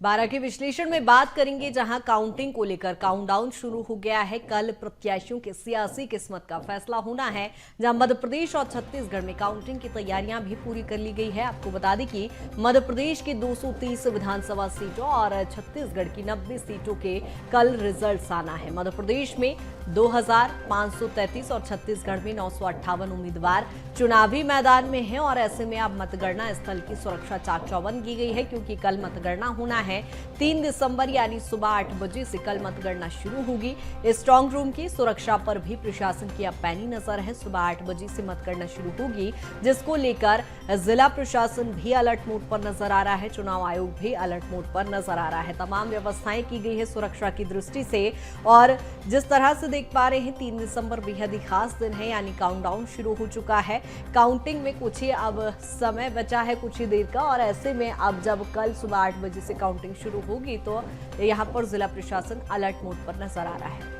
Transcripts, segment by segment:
12 के विश्लेषण में बात करेंगे, जहां काउंटिंग को लेकर काउंटडाउन शुरू हो गया है। कल प्रत्याशियों की सियासी किस्मत का फैसला होना है, जहां मध्य प्रदेश और छत्तीसगढ़ में काउंटिंग की तैयारियां भी पूरी कर ली गई है। आपको बता दें कि मध्य प्रदेश की 230 विधानसभा सीटों और छत्तीसगढ़ की 90 सीटों के कल रिजल्ट आना है। मध्य प्रदेश में 2533 और छत्तीसगढ़ में 958 उम्मीदवार चुनावी मैदान में हैं और ऐसे में अब मतगणना स्थल की सुरक्षा चाक चौबंद की गई है, क्योंकि कल मतगणना होना है 3 दिसंबर यानी सुबह 8 बजे से कल मतगणना शुरू होगी। स्ट्रांग रूम की सुरक्षा पर भी प्रशासन की अब पैनी नजर है। सुबह 8 बजे से मतगणना शुरू होगी, जिसको लेकर जिला प्रशासन भी अलर्ट मोड पर नजर आ रहा है। चुनाव आयोग भी अलर्ट मोड पर नजर आ रहा है। तमाम व्यवस्थाएं की गई है सुरक्षा की दृष्टि से, और जिस तरह से देख पा रहे हैं 3 दिसंबर बेहद ही खास दिन है, यानी काउंटडाउन शुरू हो चुका है। काउंटिंग में कुछ ही अब समय बचा है, कुछ ही देर का, और ऐसे में अब जब कल सुबह 8 बजे से काउंटिंग शुरू होगी तो यहां पर जिला प्रशासन अलर्ट मोड पर नजर आ रहा है।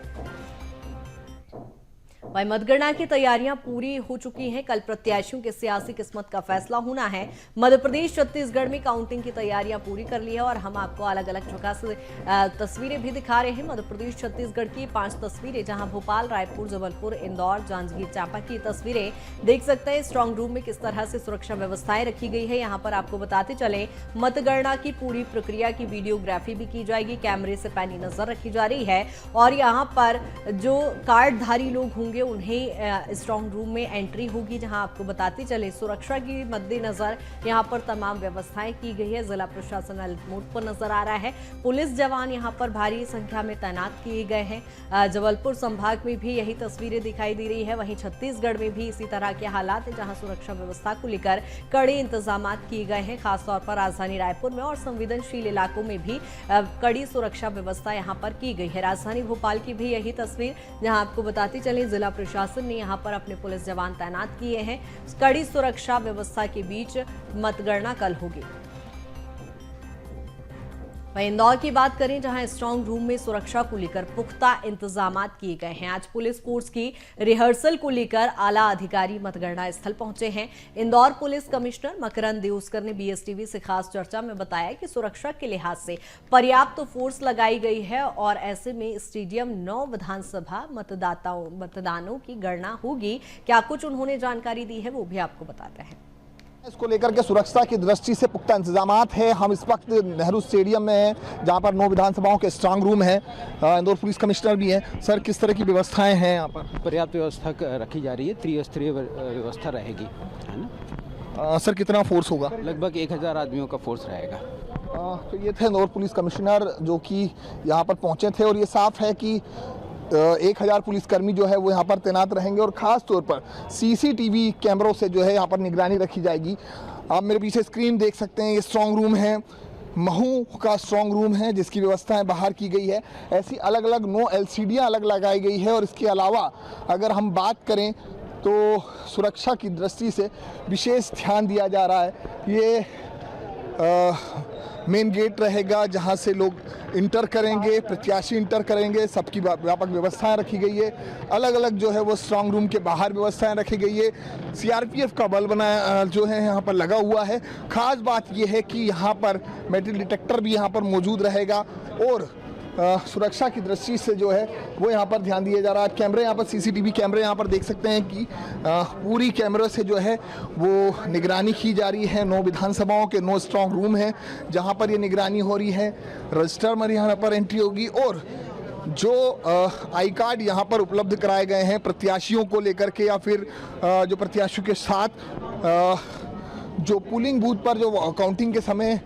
वहीं मतगणना की तैयारियां पूरी हो चुकी हैं। कल प्रत्याशियों के सियासी किस्मत का फैसला होना है। मध्य प्रदेश छत्तीसगढ़ में काउंटिंग की तैयारियां पूरी कर ली है और हम आपको अलग अलग जगह से तस्वीरें भी दिखा रहे हैं। मध्य प्रदेश छत्तीसगढ़ की 5 तस्वीरें, जहां भोपाल, रायपुर, जबलपुर, इंदौर, जांजगीर चांपा की तस्वीरें देख सकते हैं। स्ट्रांग रूम में किस तरह से सुरक्षा व्यवस्थाएं रखी गई है, यहाँ पर आपको बताते चले। मतगणना की पूरी प्रक्रिया की वीडियोग्राफी भी की जाएगी, कैमरे से पैनी नजर रखी जा रही है, और यहाँ पर जो कार्डधारी लोग होंगे उन्हें स्ट्रांग रूम में एंट्री होगी, जहां आपको बताते चले सुरक्षा की मद्देनजर यहां पर तमाम व्यवस्थाएं की गई है। जिला प्रशासन अलर्ट मोड पर नजर आ रहा है। पुलिस जवान यहां पर भारी संख्या में तैनात किए गए हैं। जबलपुर संभाग में भी यही तस्वीरें दिखाई दे रही है। वहीं छत्तीसगढ़ में भी इसी तरह के हालात है, जहां सुरक्षा व्यवस्था को लेकर कड़े इंतजाम किए गए हैं। खासतौर पर राजधानी रायपुर में और संवेदनशील इलाकों में भी कड़ी सुरक्षा व्यवस्था यहां पर की गई है। राजधानी भोपाल की भी यही तस्वीर, जहां आपको बताते चले जिला प्रशासन ने यहां पर अपने पुलिस जवान तैनात किए हैं। कड़ी सुरक्षा व्यवस्था के बीच मतगणना कल होगी। वहीं इंदौर की बात करें, जहां स्ट्रांग रूम में सुरक्षा को लेकर पुख्ता इंतजाम किए गए हैं। आज पुलिस फोर्स की रिहर्सल को लेकर आला अधिकारी मतगणना स्थल पहुंचे हैं। इंदौर पुलिस कमिश्नर मकरंद देउस्कर ने बीएसटीवी से खास चर्चा में बताया कि सुरक्षा के लिहाज से पर्याप्त फोर्स लगाई गई है और ऐसे में स्टेडियम 9 विधानसभा मतदानों की गणना होगी। क्या कुछ उन्होंने जानकारी दी है, वो भी आपको बताते हैं। इसको लेकर के सुरक्षा की दृष्टि से पुख्ता इंतजामात है। हम इस वक्त नेहरू स्टेडियम में हैं, जहां पर 9 विधानसभाओं के स्ट्रांग रूम है। इंदौर पुलिस कमिश्नर भी हैं। सर, किस तरह की व्यवस्थाएं हैं यहाँ पर? पर्याप्त व्यवस्था रखी जा रही है, त्रिस्तरीय व्यवस्था रहेगी, है ना। सर, कितना फोर्स होगा? लगभग 1000 आदमियों का फोर्स रहेगा। तो ये थे इंदौर पुलिस कमिश्नर, जो कि यहाँ पर पहुँचे थे, और ये साफ है कि 1000 पुलिसकर्मी जो है वो यहाँ पर तैनात रहेंगे, और ख़ास तौर पर सीसीटीवी कैमरों से जो है यहाँ पर निगरानी रखी जाएगी। आप मेरे पीछे स्क्रीन देख सकते हैं, ये स्ट्रांग रूम है, महू का स्ट्रांग रूम है, जिसकी व्यवस्थाएं बाहर की गई है। ऐसी अलग अलग 9 LCDयाँ अलग लगाई गई है, और इसके अलावा अगर हम बात करें तो सुरक्षा की दृष्टि से विशेष ध्यान दिया जा रहा है। ये मेन गेट रहेगा जहां से लोग इंटर करेंगे, प्रत्याशी इंटर करेंगे। सबकी व्यापक व्यवस्थाएं रखी गई है। अलग अलग जो है वो स्ट्रांग रूम के बाहर व्यवस्थाएं रखी गई है। CRPF का बल बनाया जो है यहाँ पर लगा हुआ है। खास बात यह है कि यहाँ पर मेटल डिटेक्टर भी यहाँ पर मौजूद रहेगा, और सुरक्षा की दृष्टि से जो है वो यहाँ पर ध्यान दिया जा रहा है। कैमरे यहाँ पर CCTV कैमरे यहाँ पर देख सकते हैं कि पूरी कैमरे से जो है वो निगरानी की जा रही है। 9 विधानसभाओं के 9 स्ट्रांग रूम हैं, जहाँ पर ये निगरानी हो रही है। रजिस्टर में यहाँ पर एंट्री होगी, और जो आई कार्ड यहाँ पर उपलब्ध कराए गए हैं प्रत्याशियों को लेकर के, या फिर जो प्रत्याशियों के साथ जो पोलिंग बूथ पर जो काउंटिंग के समय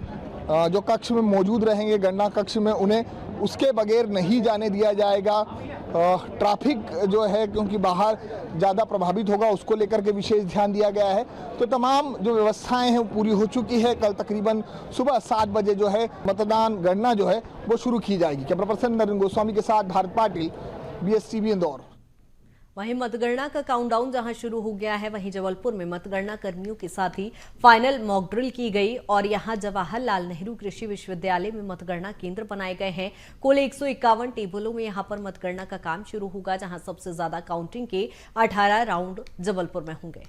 जो कक्ष में मौजूद रहेंगे, गणना कक्ष में, उन्हें उसके बगैर नहीं जाने दिया जाएगा। ट्रैफिक जो है, क्योंकि बाहर ज़्यादा प्रभावित होगा, उसको लेकर के विशेष ध्यान दिया गया है। तो तमाम जो व्यवस्थाएं हैं वो पूरी हो चुकी है। कल तकरीबन सुबह 7 बजे जो है मतदान गणना जो है वो शुरू की जाएगी। कैमरा पर्सन नरेंद्र गोस्वामी के साथ भारत पाटिल, BSTV इंदौर। वहीं मतगणना का काउंटडाउन जहां शुरू हो गया है, वहीं जबलपुर में मतगणना कर्मियों के साथ ही फाइनल मॉक ड्रिल की गई, और यहां जवाहरलाल नेहरू कृषि विश्वविद्यालय में मतगणना केंद्र बनाए गए हैं। कुल 151 टेबलों में यहां पर मतगणना का काम शुरू होगा, जहां सबसे ज्यादा काउंटिंग के 18 राउंड जबलपुर में होंगे।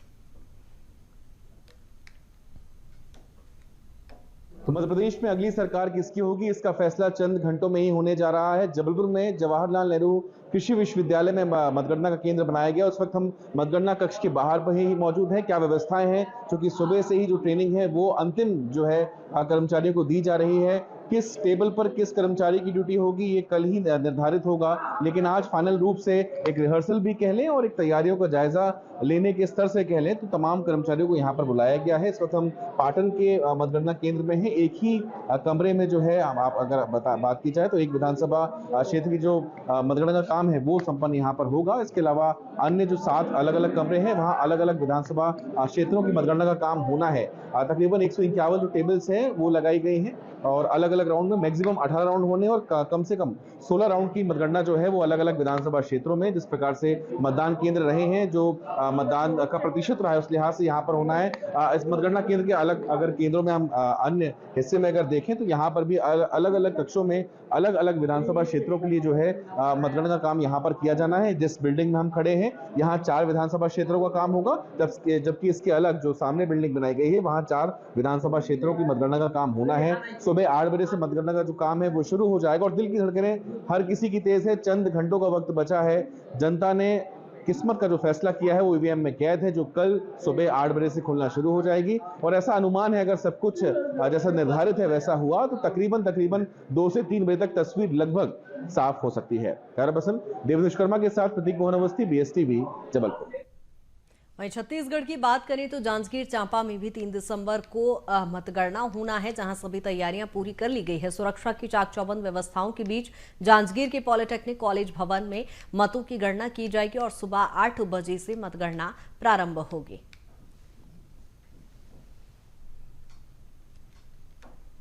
तो मध्य प्रदेश में अगली सरकार किसकी होगी, इसका फैसला चंद घंटों में ही होने जा रहा है। जबलपुर में जवाहरलाल नेहरू कृषि विश्वविद्यालय में मतगणना का केंद्र बनाया गया। उस वक्त हम मतगणना कक्ष के बाहर पर ही मौजूद हैं। क्या व्यवस्थाएं हैं, क्योंकि सुबह से ही जो ट्रेनिंग है वो अंतिम जो है कर्मचारियों को दी जा रही है। किस टेबल पर किस कर्मचारी की ड्यूटी होगी ये कल ही निर्धारित होगा, लेकिन आज फाइनल रूप से एक रिहर्सल भी कह लें और एक तैयारियों का जायजा लेने के स्तर से कह लें तो तमाम कर्मचारियों को यहाँ पर बुलाया गया है। इस वक्त हम पाटन के मतगणना केंद्र में हैं। एक ही कमरे में जो है आप अगर बात की जाए तो एक विधानसभा क्षेत्र की जो मतगणना का काम है वो संपन्न यहाँ पर होगा। इसके अलावा अन्य जो 7 अलग अलग कमरे हैं वहाँ अलग अलग विधानसभा क्षेत्रों की मतगणना का काम होना है। तकरीबन 151 जो टेबल्स हैं वो लगाई गई हैं और अलग अलग राउंड में मैक्सिमम 18 राउंड होने और कम से कम 16 राउंड की मतगणना जो है वो अलग अलग विधानसभा क्षेत्रों में जिस प्रकार से मतदान केंद्र रहे हैं, जो मतदान का प्रतिशत रहा है उस लिहाज से यहाँ पर होना है। इस मतगणना केंद्र के अलग अगर केंद्रों में हम अन्य हिस्से में अगर देखें तो यहाँ पर भी अलग अलग कक्षों में अलग अलग विधानसभा क्षेत्रों के लिए जो है मतगणना का काम यहाँ पर किया जाना है। जिस बिल्डिंग में हम खड़े हैं यहाँ 4 विधानसभा क्षेत्रों का काम होगा, जबकि इसके अलग जो सामने बिल्डिंग बनाई गई है वहाँ 4 विधानसभा क्षेत्रों की मतगणना का काम होना है। सुबह 8 बजे से मतगणना का जो काम है वो शुरू हो जाएगा और दिल की धड़कनें हर किसी की तेज है। चंद घंटों का वक्त बचा है। जनता ने किस्मत का जो फैसला किया है वो ईवीएम में कैद है, जो कल सुबह 8 बजे से खुलना शुरू हो जाएगी और ऐसा अनुमान है अगर सब कुछ जैसा निर्धारित है वैसा हुआ तो तकरीबन 2 से 3 बजे तक तस्वीर लगभग साफ हो सकती है। कैमरा पर्सन देवेंद्र विश्वकर्मा के साथ प्रतीक मोहन अवस्थी, BSTV, जबलपुर। वहीं छत्तीसगढ़ की बात करें तो जांजगीर चांपा में भी 3 दिसंबर को मतगणना होना है, जहां सभी तैयारियां पूरी कर ली गई है। सुरक्षा की चाक चौबंद व्यवस्थाओं के बीच जांजगीर के पॉलिटेक्निक कॉलेज भवन में मतों की गणना की जाएगी और सुबह 8 बजे से मतगणना प्रारंभ होगी।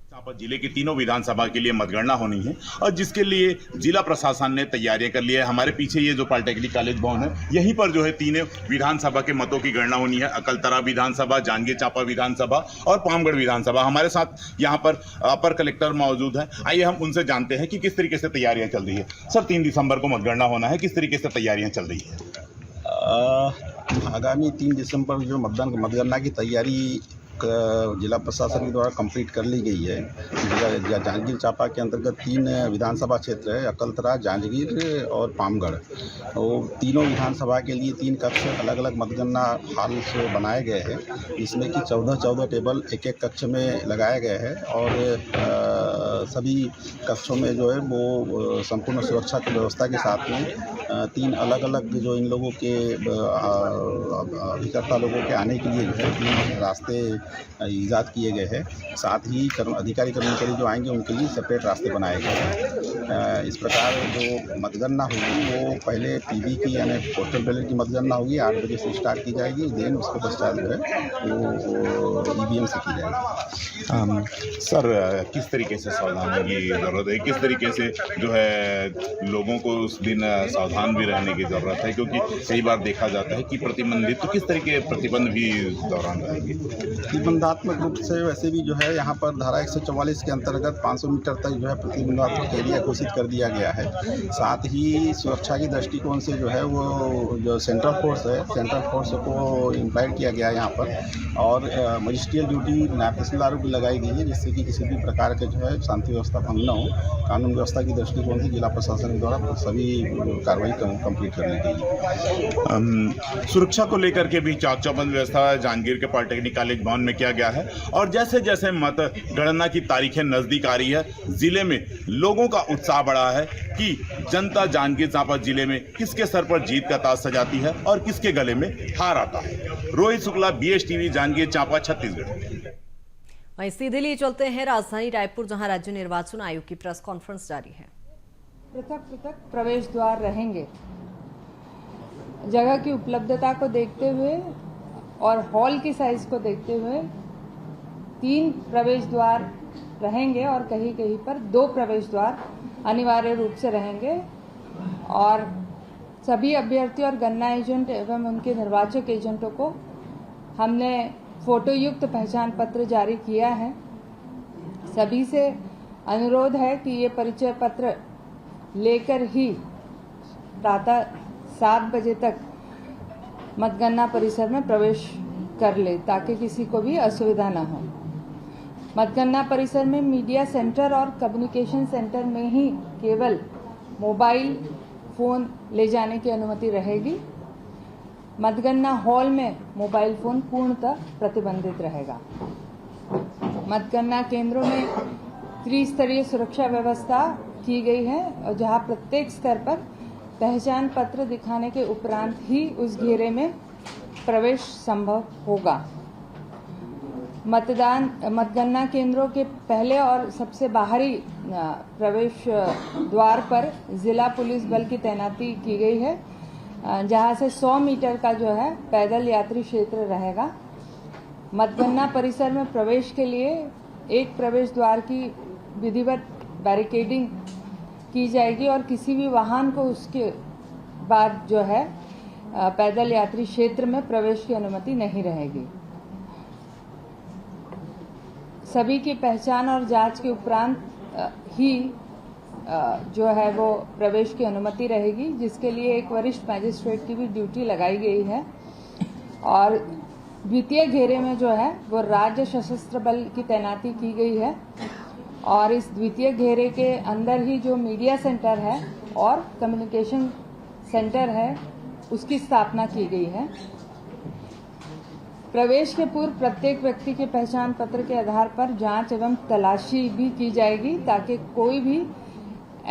चांपा जिले की तीनों विधानसभा के लिए मतगणना होनी है और जिसके लिए जिला प्रशासन ने तैयारियां कर ली है। हमारे पीछे ये जो पॉलिटेक्निक कॉलेज भवन है यहीं पर जो है तीनों विधानसभा के मतों की गणना होनी है। अकलतरा विधानसभा, जांजगीर चांपा विधानसभा और पामगढ़ विधानसभा। हमारे साथ यहाँ पर अपर कलेक्टर मौजूद है। आइए हम उनसे जानते हैं कि किस तरीके से तैयारियां चल रही है। सर, 3 दिसंबर को मतगणना होना है, किस तरीके से तैयारियां चल रही है? आगामी 3 दिसंबर जो मतगणना की तैयारी जिला प्रशासन के द्वारा कंप्लीट कर ली गई है। जांजगीर चांपा के अंतर्गत 3 विधानसभा क्षेत्र है, अकलतरा, जांजगीर और पामगढ़। वो तीनों विधानसभा के लिए 3 कक्ष अलग अलग मतगणना हॉल से बनाए गए हैं, जिसमें कि 14 टेबल एक कक्ष में लगाए गए हैं और सभी कक्षों में जो है वो संपूर्ण सुरक्षा की व्यवस्था के साथ में 3 अलग अलग जो इन लोगों के अभिकर्ता लोगों के आने के लिए जो है 3 रास्ते ईजाद किए गए हैं। साथ ही अधिकारी कर्मचारी जो आएंगे उनके लिए सेपरेट रास्ते बनाए गए हैं। इस प्रकार जो मतगणना होगी वो पहले पीवी की यानी पोस्टल बैलेट की मतगणना होगी, 8 बजे से स्टार्ट की जाएगी। देन उसके पश्चात जो है वो ईवीएम से की जाएगी। सर, किस तरीके से सावधानी की ज़रूरत है, किस तरीके से जो है लोगों को उस दिन सावधान भी रहने की ज़रूरत है, क्योंकि कई बार देखा जाता है कि प्रतिबंधित, तो किस तरीके प्रतिबंध भी दौरान रहेंगे? प्रतिबंधात्मक रूप से वैसे भी जो है यहाँ पर धारा 144 के अंतर्गत 500 मीटर तक जो है प्रतिबंधात्मक एरिया घोषित कर दिया गया है। साथ ही सुरक्षा की दृष्टिकोण से जो है वो जो सेंट्रल फोर्स है, सेंट्रल फोर्स को इम्प्लाइड किया गया है यहाँ पर और मजिस्ट्रियल ड्यूटी नायब तहसीलदारों की लगाई गई है, जिससे कि किसी भी प्रकार के जो है शांति व्यवस्था भंग न हो। कानून व्यवस्था की दृष्टिकोण से जिला प्रशासन द्वारा सभी कार्रवाई कंप्लीट कर ली गई है। सुरक्षा को लेकर के भी चाक चौबंद व्यवस्था जांजगीर के पॉलिटेक्निक कॉलेज भवन में किया गया है और जैसे जैसे मतगणना की तारीखें नजदीक आ रही है, जिले में लोगों का उत्साह बढ़ा है कि जनता जांजगीर चांपा जिले में किसके सर पर जीत का ताज सजाती है और किसके गले में हार आता है। रोहित शुक्ला, BSTV, जांजगीर चांपा, छत्तीसगढ़। वहीं सीधे लिए चलते हैं राजधानी रायपुर, जहां राज्य निर्वाचन आयोग की प्रेस कॉन्फ्रेंस जारी है। पृथक प्रवेश द्वार रहेंगे। जगह की उपलब्धता को देखते हुए और हॉल की साइज को देखते हुए 3 प्रवेश द्वार रहेंगे और कहीं कहीं पर 2 प्रवेश द्वार अनिवार्य रूप से रहेंगे और सभी अभ्यर्थी और गणना एजेंट एवं उनके निर्वाचक एजेंटों को हमने फोटोयुक्त पहचान पत्र जारी किया है। सभी से अनुरोध है कि ये परिचय पत्र लेकर ही प्रातः 7 बजे तक मतगणना परिसर में प्रवेश कर ले, ताकि किसी को भी असुविधा न हो। मतगणना परिसर में मीडिया सेंटर और कम्युनिकेशन सेंटर में ही केवल मोबाइल फोन ले जाने की अनुमति रहेगी। मतगणना हॉल में मोबाइल फोन पूर्णतः प्रतिबंधित रहेगा। मतगणना केंद्रों में त्रिस्तरीय सुरक्षा व्यवस्था की गई है और जहां प्रत्येक स्तर पर पहचान पत्र दिखाने के उपरांत ही उस घेरे में प्रवेश संभव होगा। मतगणना केंद्रों के पहले और सबसे बाहरी प्रवेश द्वार पर जिला पुलिस बल की तैनाती की गई है, जहां से 100 मीटर का जो है पैदल यात्री क्षेत्र रहेगा। मतगणना परिसर में प्रवेश के लिए एक प्रवेश द्वार की विधिवत बैरिकेडिंग की जाएगी और किसी भी वाहन को उसके बाद जो है पैदल यात्री क्षेत्र में प्रवेश की अनुमति नहीं रहेगी। सभी की पहचान और जांच के उपरांत ही जो है वो प्रवेश की अनुमति रहेगी, जिसके लिए एक वरिष्ठ मैजिस्ट्रेट की भी ड्यूटी लगाई गई है। और द्वितीय घेरे में जो है वो राज्य सशस्त्र बल की तैनाती की गई है और इस द्वितीय घेरे के अंदर ही जो मीडिया सेंटर है और कम्युनिकेशन सेंटर है उसकी स्थापना की गई है। प्रवेश के पूर्व प्रत्येक व्यक्ति के पहचान पत्र के आधार पर जांच एवं तलाशी भी की जाएगी ताकि कोई भी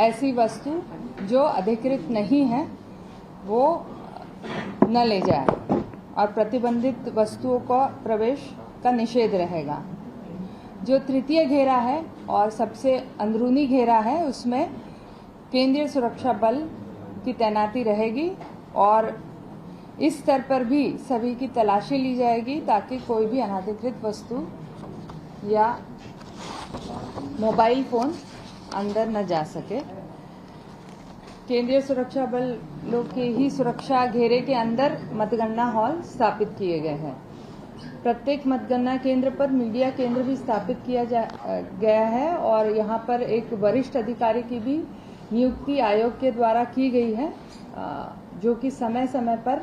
ऐसी वस्तु जो अधिकृत नहीं है वो न ले जाए और प्रतिबंधित वस्तुओं का प्रवेश का निषेध रहेगा। जो तृतीय घेरा है और सबसे अंदरूनी घेरा है उसमें केंद्रीय सुरक्षा बल की तैनाती रहेगी और इस स्तर पर भी सभी की तलाशी ली जाएगी ताकि कोई भी अनाधिकृत वस्तु या मोबाइल फोन अंदर न जा सके। केंद्रीय सुरक्षा बल लोग के ही सुरक्षा घेरे के अंदर मतगणना हॉल स्थापित किए गए हैं। प्रत्येक मतगणना केंद्र पर मीडिया केंद्र भी स्थापित किया गया है और यहाँ पर एक वरिष्ठ अधिकारी की भी नियुक्ति आयोग के द्वारा की गई है, जो कि समय समय पर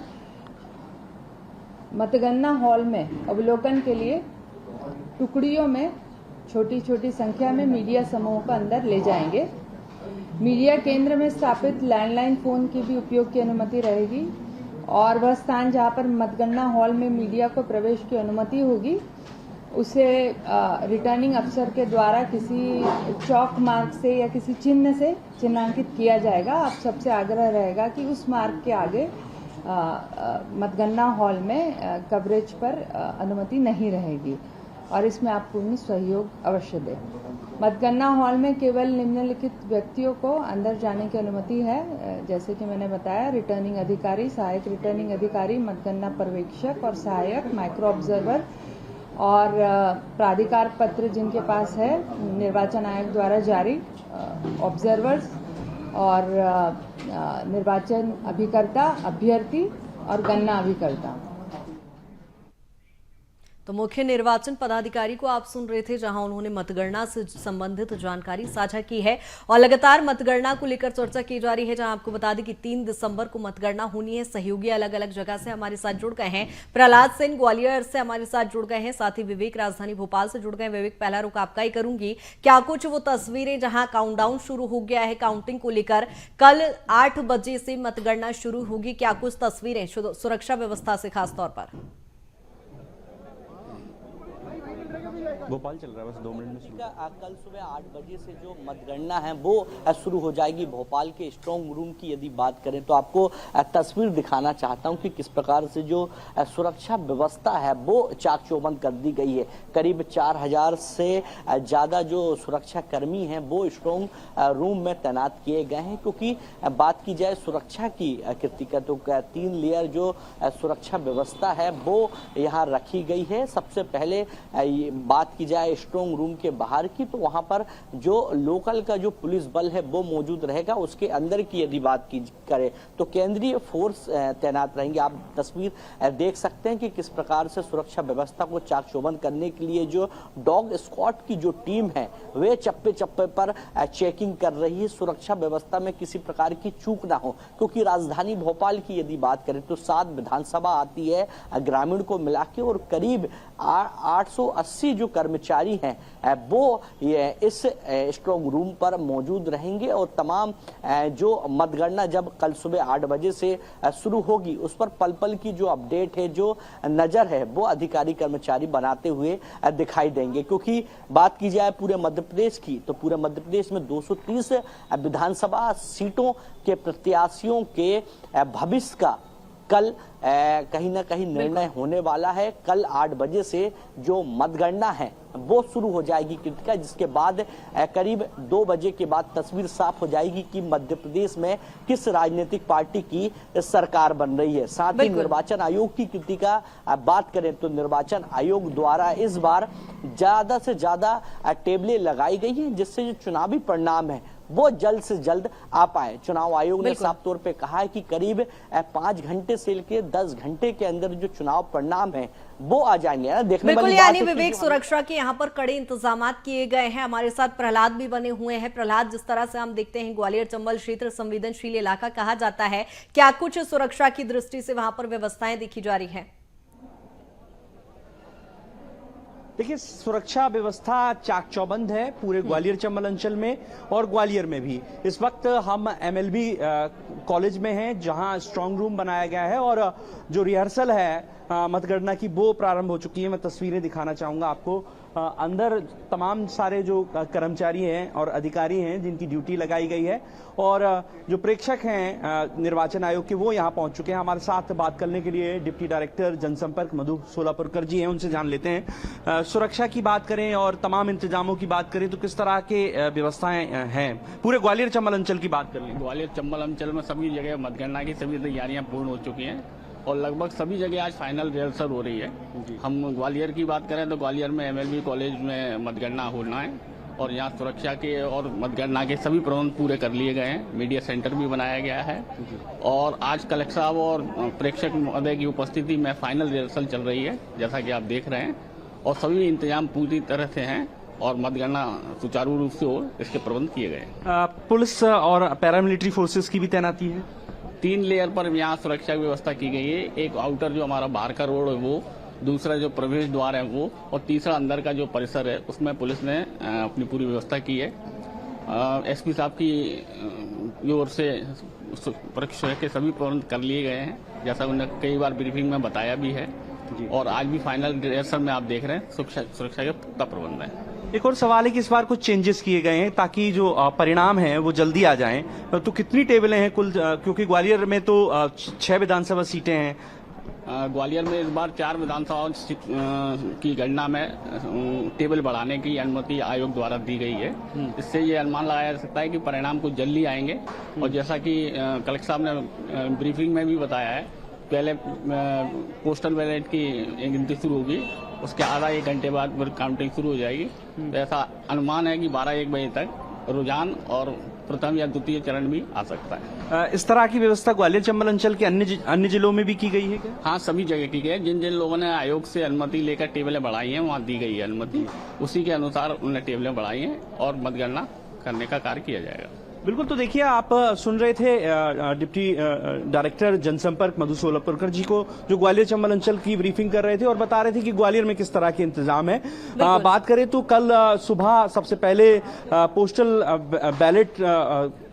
मतगणना हॉल में अवलोकन के लिए टुकड़ियों में छोटी छोटी संख्या में मीडिया समूहों को अंदर ले जाएंगे। मीडिया केंद्र में स्थापित लैंडलाइन फोन की भी उपयोग की अनुमति रहेगी और वह स्थान जहां पर मतगणना हॉल में मीडिया को प्रवेश की अनुमति होगी उसे रिटर्निंग अफसर के द्वारा किसी चौक मार्क से या किसी चिन्ह से चिन्हांकित किया जाएगा। आप सबसे आग्रह रहेगा कि उस मार्क के आगे मतगणना हॉल में कवरेज पर अनुमति नहीं रहेगी और इसमें आप पूर्ण सहयोग अवश्य दें। मतगणना हॉल में केवल निम्नलिखित व्यक्तियों को अंदर जाने की अनुमति है, जैसे कि मैंने बताया, रिटर्निंग अधिकारी, सहायक रिटर्निंग अधिकारी, मतगणना पर्यवेक्षक और सहायक, माइक्रो ऑब्जर्वर और प्राधिकार पत्र जिनके पास है निर्वाचन आयोग द्वारा जारी, ऑब्जर्वर्स और निर्वाचन अभिकर्ता, अभ्यर्थी और गणना अभिकर्ता। तो मुख्य निर्वाचन पदाधिकारी को आप सुन रहे थे, जहां उन्होंने मतगणना से संबंधित जानकारी साझा की है और लगातार मतगणना को लेकर चर्चा की जा रही है। जहां आपको बता दें कि 3 दिसंबर को मतगणना होनी है। सहयोगी अलग अलग जगह से हमारे साथ जुड़ गए हैं। प्रहलाद सिंह ग्वालियर से हमारे साथ जुड़ गए हैं, साथ ही विवेक राजधानी भोपाल से जुड़ गए। विवेक, पहला रुख आपका ही करूंगी। क्या कुछ वो तस्वीरें जहां काउंटडाउन शुरू हो गया है काउंटिंग को लेकर, कल 8 बजे से मतगणना शुरू होगी, क्या कुछ तस्वीरें सुरक्षा व्यवस्था से खास तौर पर? भोपाल चल रहा है, बस 2 मिनट में शुरू। कल सुबह 8 बजे से जो मतगणना है वो शुरू हो जाएगी। भोपाल के स्ट्रॉन्ग रूम की यदि बात करें तो आपको तस्वीर दिखाना चाहता हूं कि किस प्रकार से जो सुरक्षा व्यवस्था है वो चाक चौबंद कर दी गई है। करीब 4000 से ज़्यादा जो सुरक्षा कर्मी हैं वो स्ट्रॉन्ग रूम में तैनात किए गए हैं, क्योंकि बात की जाए सुरक्षा की कृतिका तो 3 लेयर जो सुरक्षा व्यवस्था है वो यहाँ रखी गई है। सबसे पहले बात की जाए स्ट्रॉन्ग रूम के बाहर की, तो वहां पर जो लोकल का जो पुलिस बल है वो मौजूद रहेगा। उसके अंदर की यदि बात की करें तो केंद्रीय फोर्स तैनात रहेंगे। आप तस्वीर देख सकते हैं कि किस प्रकार से सुरक्षा व्यवस्था को चाक चौबंद करने के लिए जो डॉग स्क्वाड की जो टीम है वे चप्पे चप्पे पर चेकिंग कर रही है, सुरक्षा व्यवस्था में किसी प्रकार की चूक ना हो। क्योंकि राजधानी भोपाल की यदि बात करें तो 7 विधानसभा आती है ग्रामीण को मिला के और करीब 880 जो कर्मचारी हैं वो इस स्ट्रांग रूम पर मौजूद रहेंगे और तमाम जो मतगणना जब कल सुबह 8 बजे से शुरू होगी उस पर पल पल की जो अपडेट है, जो नजर है, वो अधिकारी कर्मचारी बनाते हुए दिखाई देंगे। क्योंकि बात की जाए पूरे मध्य प्रदेश की तो पूरे मध्य प्रदेश में 230 विधानसभा सीटों के प्रत्याशियों के भविष्य का कल कहीं ना कहीं निर्णय होने वाला है। कल 8 बजे से जो मतगणना है वो शुरू हो जाएगी कृतिका, जिसके बाद करीब 2 बजे के बाद तस्वीर साफ हो जाएगी कि मध्य प्रदेश में किस राजनीतिक पार्टी की सरकार बन रही है। साथ ही निर्वाचन आयोग की कृतिका बात करें तो निर्वाचन आयोग द्वारा इस बार ज्यादा से ज्यादा टेबलें लगाई गई हैं जिससे जो चुनावी परिणाम है वो जल्द से जल्द आ पाए। चुनाव आयोग ने साफ तौर पे कहा है कि करीब 5 घंटे से लेकर 10 घंटे के अंदर जो चुनाव परिणाम है वो आ जाएंगे। देखने बिल्कुल, यानी विवेक सुरक्षा के यहाँ पर कड़े इंतजाम किए गए हैं। हमारे साथ प्रहलाद भी बने हुए हैं। प्रहलाद, जिस तरह से हम देखते हैं ग्वालियर चंबल क्षेत्र संवेदनशील इलाका कहा जाता है, क्या कुछ सुरक्षा की दृष्टि से वहां पर व्यवस्थाएं देखी जा रही है? देखिए, सुरक्षा व्यवस्था चाक चौबंद है पूरे ग्वालियर चंबल अंचल में और ग्वालियर में भी। इस वक्त हम MLB कॉलेज में हैं जहां स्ट्रांग रूम बनाया गया है और जो रिहर्सल है मतगणना की वो प्रारंभ हो चुकी है। मैं तस्वीरें दिखाना चाहूंगा आपको। अंदर तमाम सारे जो कर्मचारी हैं और अधिकारी हैं जिनकी ड्यूटी लगाई गई है और जो प्रेक्षक हैं निर्वाचन आयोग के वो यहाँ पहुंच चुके हैं। हमारे साथ बात करने के लिए डिप्टी डायरेक्टर जनसंपर्क मधु सोलापुरकर जी हैं, उनसे जान लेते हैं। सुरक्षा की बात करें और तमाम इंतजामों की बात करें तो किस तरह के व्यवस्थाएं हैं? पूरे ग्वालियर चंबल अंचल की बात कर लें। ग्वालियर चंबल अंचल में सभी जगह मतगणना की सभी तैयारियां पूर्ण हो चुकी हैं और लगभग सभी जगह आज फाइनल रिहर्सल हो रही है। हम ग्वालियर की बात करें तो ग्वालियर में MLB कॉलेज में मतगणना होना है और यहाँ सुरक्षा के और मतगणना के सभी प्रबंध पूरे कर लिए गए हैं। मीडिया सेंटर भी बनाया गया है और आज कलेक्टर साहब और प्रेक्षक महोदय की उपस्थिति में फाइनल रिहर्सल चल रही है, जैसा कि आप देख रहे हैं, और सभी इंतजाम पूरी तरह से हैं और मतगणना सुचारू रूप से हो इसके प्रबंध किए गए। पुलिस और पैरामिलिट्री फोर्सेस की भी तैनाती है। 3 लेयर पर यहाँ सुरक्षा की व्यवस्था की गई है। एक आउटर जो हमारा बाहर का रोड है वो, दूसरा जो प्रवेश द्वार है वो, और तीसरा अंदर का जो परिसर है उसमें पुलिस ने अपनी पूरी व्यवस्था की है। SP साहब की ओर से सुरक्षा के सभी प्रबंध कर लिए गए हैं, जैसा उन्होंने कई बार ब्रीफिंग में बताया भी है और आज भी फाइनल रिहर्सल में आप देख रहे हैं सुरक्षा के पुख्ता प्रबंध है। एक और सवाल है कि इस बार कुछ चेंजेस किए गए हैं ताकि जो परिणाम हैं वो जल्दी आ जाएं, तो कितनी टेबलें हैं कुल? क्योंकि ग्वालियर में तो 6 विधानसभा सीटें हैं। ग्वालियर में इस बार 4 विधानसभाओं की गणना में टेबल बढ़ाने की अनुमति आयोग द्वारा दी गई है। इससे ये अनुमान लगाया जा सकता है कि परिणाम कुछ जल्दी आएंगे और जैसा कि कलेक्टर साहब ने ब्रीफिंग में भी बताया है, पहले पोस्टल बैलेट की गिनती शुरू होगी, उसके आधा 1 घंटे बाद फिर काउंटिंग शुरू हो जाएगी। तो ऐसा अनुमान है कि 12-1 बजे तक रुझान और प्रथम या द्वितीय चरण भी आ सकता है। इस तरह की व्यवस्था ग्वालियर चंबल अंचल के अन्य जिलों में भी की गई है क्या? हाँ, सभी जगह की गई है। जिन जिन लोगों ने आयोग से अनुमति लेकर टेबलें बढ़ाई हैं वहाँ दी गई है अनुमति, उसी के अनुसार उन्होंने टेबलें बढ़ाई हैं और मतगणना करने का कार्य किया जाएगा। बिल्कुल, तो देखिए आप सुन रहे थे डिप्टी डायरेक्टर जनसंपर्क मधु सोलापुरकर जी को, जो ग्वालियर चंबल अंचल की ब्रीफिंग कर रहे थे और बता रहे थे कि ग्वालियर में किस तरह के इंतजाम है। बात करें तो कल सुबह सबसे पहले पोस्टल बैलेट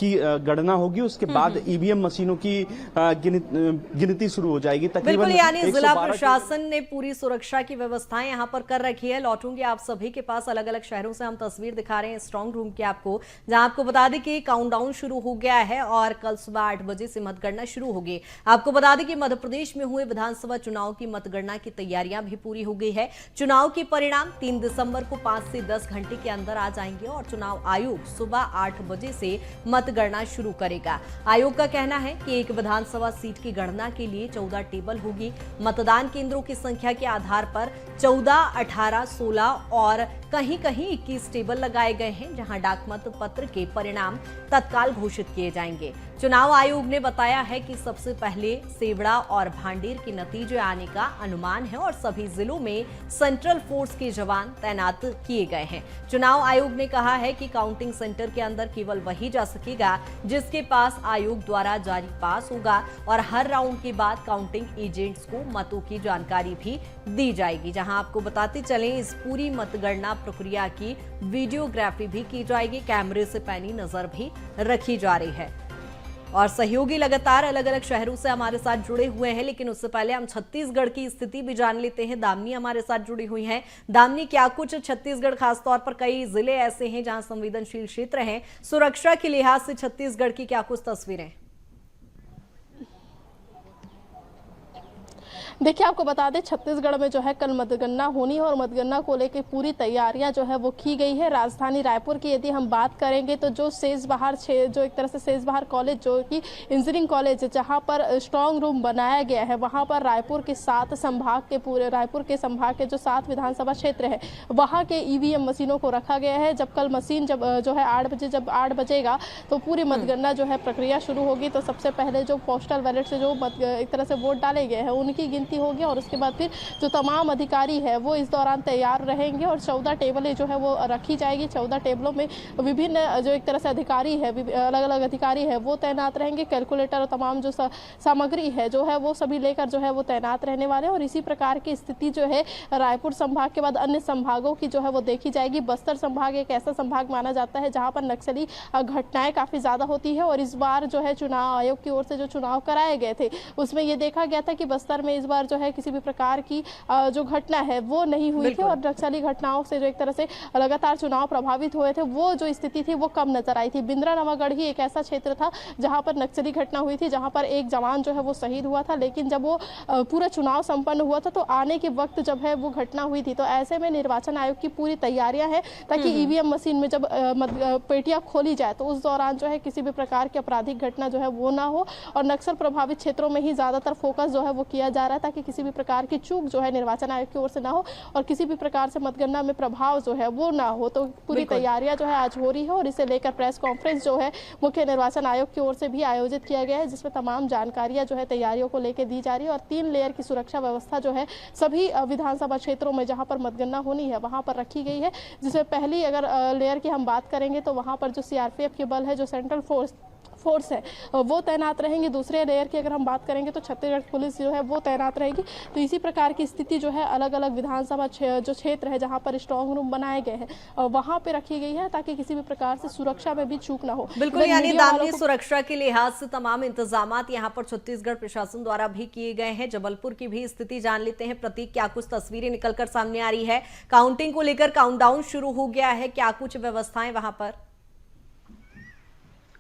की गणना होगी, उसके बाद EVM मशीनों की गिनती शुरू हो जाएगी। बिल्कुल, यानी जिला प्रशासन ने पूरी सुरक्षा की व्यवस्थाएं यहाँ पर कर रखी है। लौटूंगी आप सभी के पास, अलग अलग शहरों से हम तस्वीर दिखा रहे हैं स्ट्रांग रूम की आपको, जहां आपको बता दें कि काउंटडाउन शुरू हो गया है और कल सुबह 8 बजे से मतगणना शुरू होगी। आपको बता दें कि मध्य प्रदेश में हुए विधानसभा चुनाव की मतगणना की तैयारियां भी पूरी हो गई है। चुनाव के परिणाम 3 दिसंबर को 5 से 10 घंटे के अंदर आ जाएंगे और चुनाव आयोग सुबह 8 बजे से मतगणना शुरू करेगा। आयोग का कहना है कि एक विधानसभा सीट की गणना के लिए 14 टेबल होगी। मतदान केंद्रों की संख्या के आधार पर 14, 18, 16 और कहीं कहीं 21 टेबल लगाए गए हैं, जहां डाक मत पत्र के परिणाम तत्काल घोषित किए जाएंगे। चुनाव आयोग ने बताया है कि सबसे पहले सेवड़ा और भांडेर के नतीजे आने का अनुमान है और सभी जिलों में सेंट्रल फोर्स के जवान तैनात किए गए हैं। चुनाव आयोग ने कहा है कि काउंटिंग सेंटर के अंदर केवल वही जा सकेगा जिसके पास आयोग द्वारा जारी पास होगा और हर राउंड के बाद काउंटिंग एजेंट्स को मतों की जानकारी भी दी जाएगी। जहां आपको बताते चलें, इस पूरी मतगणना प्रक्रिया की वीडियोग्राफी भी की जाएगी, कैमरे से पैनी नजर भी रखी जा रही है। और सहयोगी लगातार अलग अलग शहरों से हमारे साथ जुड़े हुए हैं, लेकिन उससे पहले हम छत्तीसगढ़ की स्थिति भी जान लेते हैं। दामिनी हमारे साथ जुड़ी हुई हैं। दामिनी, क्या कुछ छत्तीसगढ़ खासतौर पर कई जिले ऐसे हैं जहां संवेदनशील क्षेत्र हैं, सुरक्षा के लिहाज से छत्तीसगढ़ की क्या कुछ तस्वीरें? देखिए, आपको बता दें छत्तीसगढ़ में जो है कल मतगणना होनी है और मतगणना को लेकर पूरी तैयारियां जो है वो की गई है। राजधानी रायपुर की यदि हम बात करेंगे तो जो सेजबहार जो एक तरह से सेजबहार कॉलेज जो कि इंजीनियरिंग कॉलेज है जहां पर स्ट्रांग रूम बनाया गया है, वहां पर रायपुर के 7 संभाग के पूरे रायपुर के संभाग के जो 7 विधानसभा क्षेत्र है वहां के ईवीएम मशीनों को रखा गया है। जब कल मशीन जब जो है 8 बजे जब 8 बजेगा तो पूरी मतगणना जो है प्रक्रिया शुरू होगी। तो सबसे पहले जो पोस्टल बैलेट से जो एक तरह से वोट डाले गए हैं उनकी गिनती होगी और उसके बाद फिर जो तमाम अधिकारी है वो इस दौरान तैयार रहेंगे और 14 टेबलें जो है वो रखी जाएगी। 14 टेबलों में विभिन्न जो एक तरह से अधिकारी है, अलग अलग अधिकारी है वो तैनात रहेंगे। कैलकुलेटर और तमाम जो सामग्री है जो है वो सभी लेकर जो है वो तैनात रहने वाले हैं। और इसी प्रकार की स्थिति जो है रायपुर संभाग के बाद अन्य संभागों की जो है वो देखी जाएगी। बस्तर संभाग एक ऐसा संभाग माना जाता है जहाँ पर नक्सली घटनाएं काफ़ी ज़्यादा होती है और इस बार जो है चुनाव आयोग की ओर से जो चुनाव कराए गए थे उसमें ये देखा गया था कि बस्तर में इस बार जो है किसी भी प्रकार की जो घटना है वो नहीं हुई थी और नक्सली घटनाओं से जो एक तरह से लगातार चुनाव प्रभावित हुए थे वो जो स्थिति थी वो कम नजर आई थी। बिंद्रा नवागढ़ ही एक ऐसा क्षेत्र था जहां पर नक्सली घटना हुई थी, जहां पर एक जवान जो है वो शहीद हुआ था। लेकिन जब वो पूरा चुनाव संपन्न हुआ था तो आने के वक्त जब है वो घटना हुई थी। तो ऐसे में निर्वाचन आयोग की पूरी तैयारियां हैं ताकि ईवीएम मशीन में जब पेटियां खोली जाए तो उस दौरान जो है किसी भी प्रकार की आपराधिक घटना जो है वो ना हो और नक्सल प्रभावित क्षेत्रों में ही ज्यादातर फोकस जो है वो किया जा रहा है ताकि किसी भी प्रकार की चूक जो है निर्वाचन आयोग की ओर से ना हो और किसी भी प्रकार से मतगणना में प्रभाव जो है वो ना हो। तो पूरी तैयारियां जो है आज हो रही है और इसे लेकर प्रेस कॉन्फ्रेंस जो है मुख्य निर्वाचन आयोग की ओर से भी आयोजित किया गया है जिसमें तमाम जानकारियां जो है तैयारियों को लेकर दी जा रही है और 3 लेयर की सुरक्षा व्यवस्था जो है सभी विधानसभा क्षेत्रों में जहां पर मतगणना होनी है वहां पर रखी गई है। जिसमें पहली अगर लेयर की हम बात करेंगे तो वहां पर जो सीआरपीएफ के बल है, जो सेंट्रल फोर्स है वो तैनात रहेंगे। दूसरे लेयर की अगर हम बात करेंगे तो छत्तीसगढ़ पुलिस जो है वो तैनात रहेगी। तो इसी प्रकार की स्थिति जो है अलग अलग विधानसभा जो क्षेत्र है जहां पर स्ट्रांग रूम बनाए गए हैं वहां पे रखी गई है ताकि किसी भी प्रकार से सुरक्षा में भी चूक ना हो। बिल्कुल, यानी दामिनी सुरक्षा के लिहाज से तमाम इंतजामात यहाँ पर छत्तीसगढ़ प्रशासन द्वारा भी किए गए हैं। जबलपुर की भी स्थिति जान लेते हैं। प्रतीक, क्या कुछ तस्वीरें निकलकर सामने आ रही है? काउंटिंग को लेकर काउंटडाउन शुरू हो गया है, क्या कुछ व्यवस्थाएं वहां पर?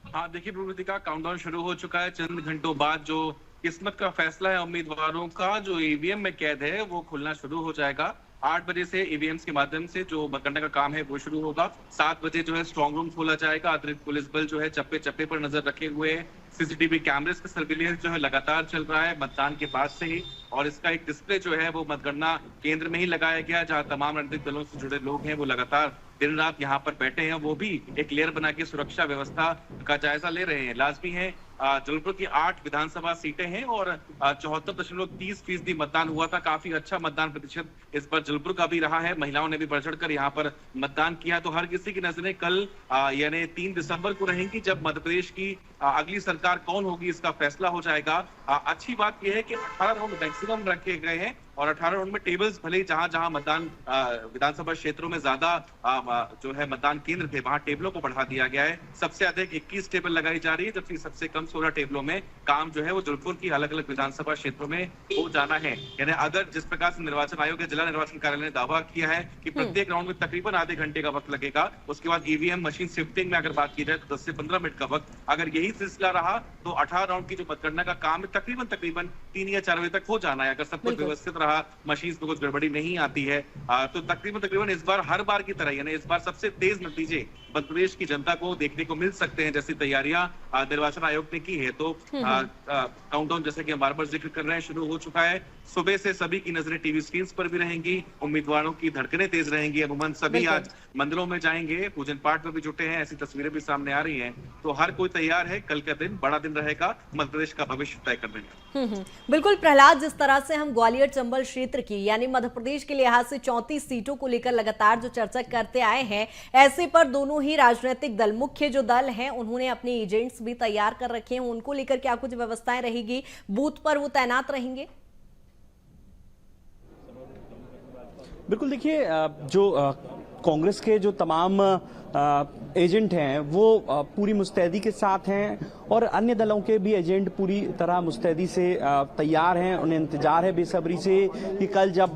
हाँ, देखिए प्रवृत्तिका, काउंटडाउन शुरू हो चुका है। चंद घंटों बाद जो किस्मत का फैसला है उम्मीदवारों का जो ईवीएम में कैद है वो खुलना शुरू हो जाएगा। 8 बजे से ईवीएम के माध्यम से जो मतगणना का काम है वो शुरू होगा। 7 बजे जो है स्ट्रांग रूम खोला जाएगा। अतिरिक्त पुलिस बल जो है चप्पे चप्पे पर नजर रखे हुए हैं। सीसीटीवी कैमरेस का सर्विलेंस जो है लगातार चल रहा है मतदान के बाद से ही और इसका एक डिस्प्ले जो है वो मतगणना केंद्र में ही लगाया गया जहां तमाम राजनीतिक दलों से जुड़े लोग हैं वो लगातार दिन रात यहाँ पर बैठे हैं। वो भी एक लेयर बना के सुरक्षा व्यवस्था का जायजा ले रहे हैं। लाजमी है जबलपुर की 8 विधानसभा सीटें हैं और 74.30% मतदान हुआ था। काफी अच्छा मतदान प्रतिशत इस बार जबलपुर का भी रहा है। महिलाओं ने भी बढ़ चढ़कर यहाँ पर मतदान किया। तो हर किसी की नजरें कल यानी 3 दिसंबर को रहेंगी जब मध्य प्रदेश की अगली सरकार कौन होगी इसका फैसला हो जाएगा। अच्छी बात यह है कि 18 राउंड मैक्सिमम रखे गए हैं और 18 राउंड में टेबल्स भले जहां जहां मतदान विधानसभा क्षेत्रों में ज्यादा जो है मतदान केंद्र थे वहां टेबलों को बढ़ा दिया गया है। सबसे अधिक 21 टेबल लगाई जा रही है जबकि सबसे कम 16 टेबलों में काम जो है वो जबलपुर की अलग अलग विधानसभा क्षेत्रों में हो जाना है। यानी अगर जिस प्रकार से निर्वाचन आयोग या जिला निर्वाचन कार्यालय ने दावा किया है कि प्रत्येक राउंड में तकरीबन आधे घंटे का वक्त लगेगा, उसके बाद ईवीएम मशीन शिफ्टिंग में अगर बात की जाए तो 10 से 15 मिनट का वक्त, अगर यही सिलसिला रहा तो 18 राउंड की जो मतगणना का काम है तकरीबन 3 या 4 बजे तक हो जाना है। अगर सब कुछ व्यवस्थित रहा, मशीन में कुछ गड़बड़ी नहीं आती है, तो तकरीबन इस बार हर बार की तरह यानी इस बार सबसे तेज नतीजे मध्य प्रदेश की जनता को देखने को मिल सकते हैं, जैसी तैयारियां निर्वाचन आयोग ने की है। तो काउंटडाउन जैसे कि हम बार-बार जिक्र कर रहे हैं शुरू हो चुका है। सुबह से सभी की नजरें टीवी स्क्रीन पर भी रहेंगी, उम्मीदवारों की धड़कनें तेज रहेंगी। अमूमन सभी आज मंदिरों में जाएंगे, पूजन पाठ में भी जुटे हैं, ऐसी तस्वीरें भी सामने आ रही हैं। तो हर कोई तैयार है, कल का दिन बड़ा दिन रहेगा मध्य प्रदेश का भविष्य तय करने में। बिल्कुल प्रहलाद, जिस तरह से हम ग्वालियर चंबल क्षेत्र की यानी मध्य प्रदेश के लिहाज से 34 सीटों को लेकर लगातार जो चर्चा करते आए हैं, ऐसे पर दोनों ही राजनीतिक दल, मुख्य जो दल हैं, उन्होंने अपने एजेंट्स भी तैयार कर रखे हैं। उनको लेकर क्या कुछ व्यवस्थाएं रहेगी, बूथ पर वो तैनात रहेंगे? बिल्कुल, देखिए जो कांग्रेस के जो तमाम एजेंट हैं वो पूरी मुस्तैदी के साथ हैं और अन्य दलों के भी एजेंट पूरी तरह मुस्तैदी से तैयार हैं। उन्हें इंतजार है बेसब्री से कि कल जब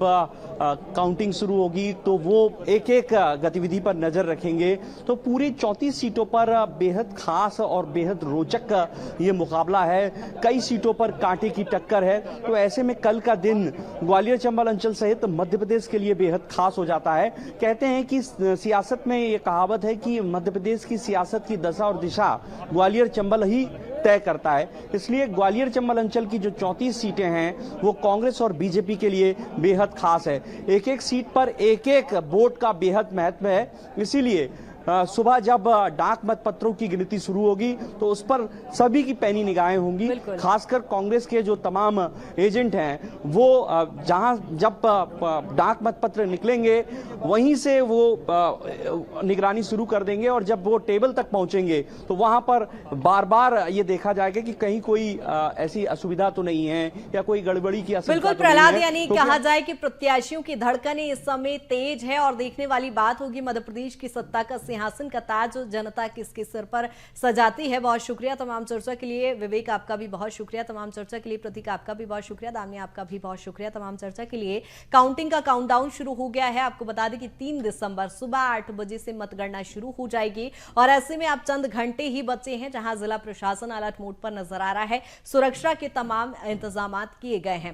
काउंटिंग शुरू होगी तो वो एक एक गतिविधि पर नजर रखेंगे। तो पूरी 34 सीटों पर बेहद खास और बेहद रोचक ये मुकाबला है। कई सीटों पर कांटे की टक्कर है। तो ऐसे में कल का दिन ग्वालियर चंबल अंचल सहित मध्य प्रदेश के लिए बेहद खास हो जाता है। कहते हैं कि सियासत में ये कहावत है कि मध्य प्रदेश की सियासत की दशा और दिशा ग्वालियर चंबल ही तय करता है। इसलिए ग्वालियर चंबल अंचल की जो 34 सीटें हैं वो कांग्रेस और बीजेपी के लिए बेहद खास है। एक एक सीट पर एक एक वोट का बेहद महत्व है। इसीलिए सुबह जब डाक मतपत्रों की गिनती शुरू होगी तो उस पर सभी की पैनी निगाहें होंगी। खासकर कांग्रेस के जो तमाम एजेंट हैं वो जब डाक मतपत्र निकलेंगे वहीं से वो निगरानी शुरू कर देंगे और जब वो टेबल तक पहुंचेंगे तो वहां पर बार बार ये देखा जाएगा कि कहीं कोई ऐसी असुविधा तो नहीं है या कोई गड़बड़ी की आशंका बिल्कुल तो नहीं प्रहलाद, है। यानी तो कहा जाए कि प्रत्याशियों की धड़कनें इस समय तेज है और देखने वाली बात होगी मध्य प्रदेश की सत्ता का सिंहासन का ताज जनता किसके सिर पर सजाती है। बहुत शुक्रिया तमाम चर्चा के लिए। विवेक, आपका भी बहुत शुक्रिया तमाम चर्चा के लिए। प्रतीक, आपका भी बहुत शुक्रिया। दामिनी, आपका भी बहुत शुक्रिया तमाम चर्चा के लिए। काउंटिंग का काउंटडाउन शुरू हो गया है। आपको बता दें कि 3 दिसंबर सुबह 8 बजे से मतगणना शुरू हो जाएगी और ऐसे में आप चंद घंटे ही बचे हैं जहां जिला प्रशासन अलर्ट मोड पर नजर आ रहा है। सुरक्षा के तमाम इंतजाम किए गए हैं।